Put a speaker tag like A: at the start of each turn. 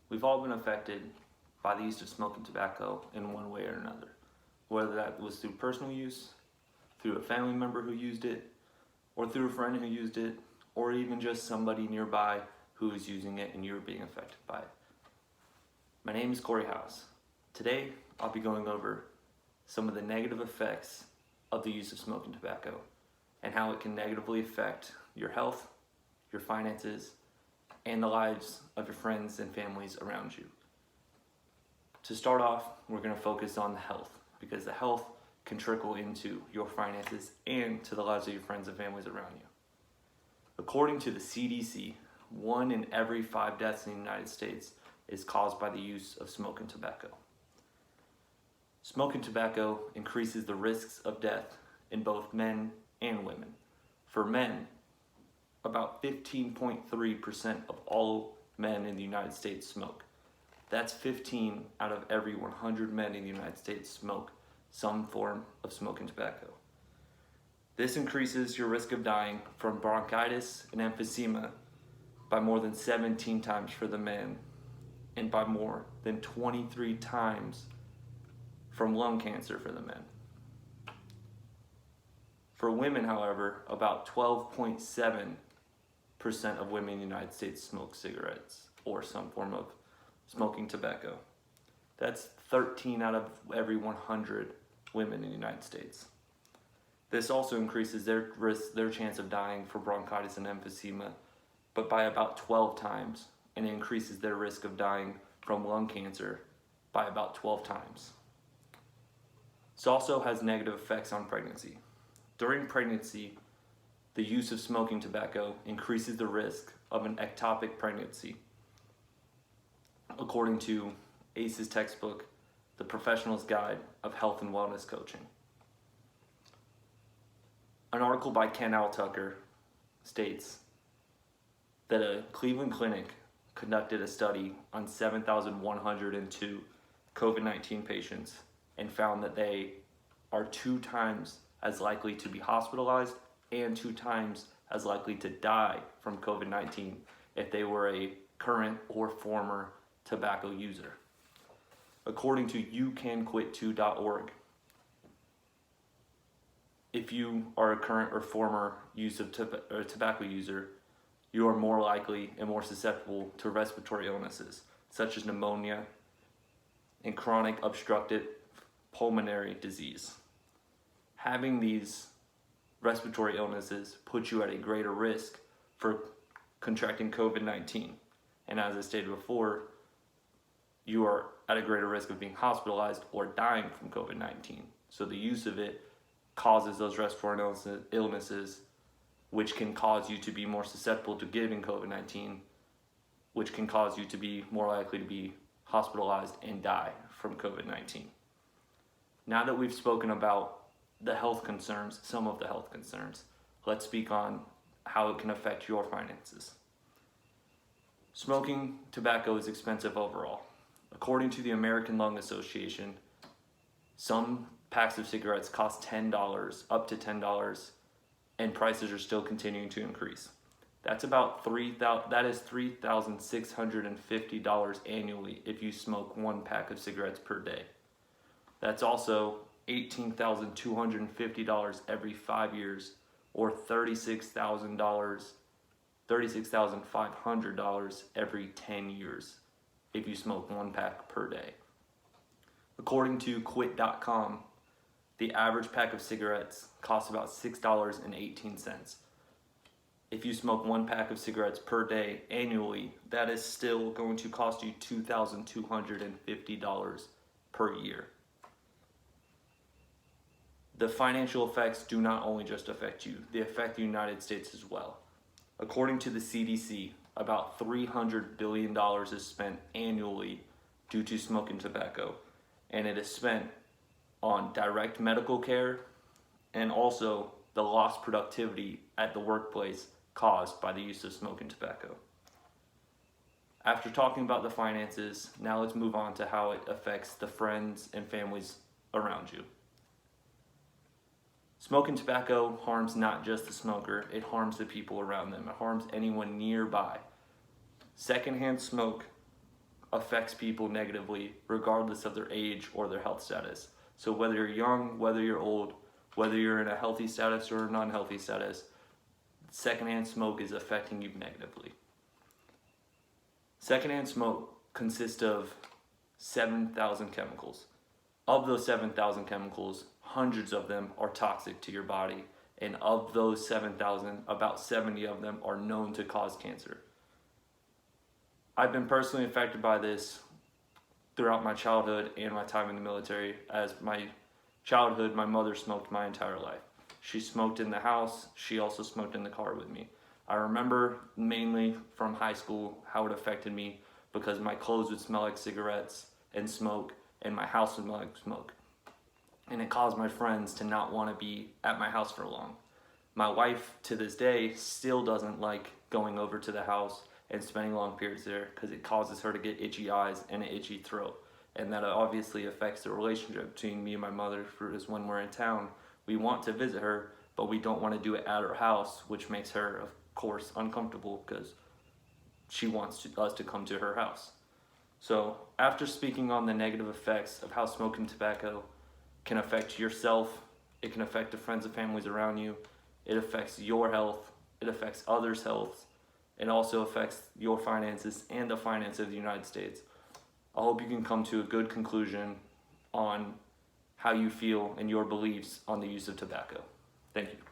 A: We've all been affected by the use of smoking tobacco in one way or another, whether that was through personal use, through a family member who used it, or through a friend who used it, or even just somebody nearby who is using it and you're being affected by it. My name is Corey House. Today, I'll be going over some of the negative effects of the use of smoking tobacco and how it can negatively affect your health, your finances, and the lives of your friends and families around you. To start off, we're going to focus on the health, because the health can trickle into your finances and to the lives of your friends and families around you. According to the CDC, 1 in every 5 deaths in the United States is caused by the use of smoking tobacco. Smoking tobacco increases the risks of death in both men and women. For men, about 15.3% of all men in the United States smoke. That's 15 out of every 100 men in the United States smoke some form of smoking tobacco. This increases your risk of dying from bronchitis and emphysema by more than 17 times for the men, and by more than 23 times from lung cancer for the men. For women, however, about 12.7% of women in the United States smoke cigarettes or some form of smoking tobacco. That's 13 out of every 100 women in the United States. This also increases their chance of dying for bronchitis and emphysema, but by about 12 times, and it increases their risk of dying from lung cancer by about 12 times. This also has negative effects on pregnancy. During pregnancy, the use of smoking tobacco increases the risk of an ectopic pregnancy, according to ACE's textbook, The Professional's Guide of Health and Wellness Coaching. An article by Ken Altucker states that a Cleveland clinic conducted a study on 7,102 COVID-19 patients and found that they are 2 times as likely to be hospitalized and 2 times as likely to die from COVID-19 if they were a current or former tobacco user. According to youcanquit2.org, if you are a current or former tobacco user, you are more likely and more susceptible to respiratory illnesses such as pneumonia and chronic obstructive pulmonary disease. Having these respiratory illnesses puts you at a greater risk for contracting COVID-19. And as I stated before, you are at a greater risk of being hospitalized or dying from COVID-19. So the use of it causes those respiratory illnesses, which can cause you to be more susceptible to getting COVID-19, which can cause you to be more likely to be hospitalized and die from COVID-19. Now that we've spoken about the health concerns, some of the health concerns, let's speak on how it can affect your finances. Smoking tobacco is expensive overall. According to the American Lung Association, some packs of cigarettes cost $10, up to $10, and prices are still continuing to increase. That's about $3,650 annually if you smoke 1 pack of cigarettes per day. That's also $18,250 every 5 years, or $36,500 every 10 years if you smoke 1 pack per day. According to quit.com, the average pack of cigarettes costs about $6.18. If you smoke 1 pack of cigarettes per day annually, that is still going to cost you $2,250 per year. The financial effects do not only just affect you, they affect the United States as well. According to the CDC, about $300 billion is spent annually due to smoking tobacco, and it is spent on direct medical care and also the lost productivity at the workplace caused by the use of smoking tobacco. After talking about the finances, now let's move on to how it affects the friends and families around you. Smoking tobacco harms not just the smoker, it harms the people around them. It harms anyone nearby. Secondhand smoke affects people negatively regardless of their age or their health status. So whether you're young, whether you're old, whether you're in a healthy status or a non-healthy status, secondhand smoke is affecting you negatively. Secondhand smoke consists of 7,000 chemicals. Of those 7,000 chemicals, hundreds of them are toxic to your body, and of those 7,000, about 70 of them are known to cause cancer. I've been personally affected by this throughout my childhood and my time in the military. As my childhood, my mother smoked my entire life. She smoked in the house, she also smoked in the car with me. I remember mainly from high school how it affected me because my clothes would smell like cigarettes and smoke, and my house would smell like smoke. And it caused my friends to not want to be at my house for long. My wife, to this day, still doesn't like going over to the house and spending long periods there because it causes her to get itchy eyes and an itchy throat. And that obviously affects the relationship between me and my mother, because when we're in town, we want to visit her, but we don't want to do it at her house, which makes her, of course, uncomfortable because she wants us to come to her house. So after speaking on the negative effects of how smoking tobacco can affect yourself, it can affect the friends and families around you, it affects your health, it affects others' health, it also affects your finances and the finance of the United States. I hope you can come to a good conclusion on how you feel and your beliefs on the use of tobacco. Thank you.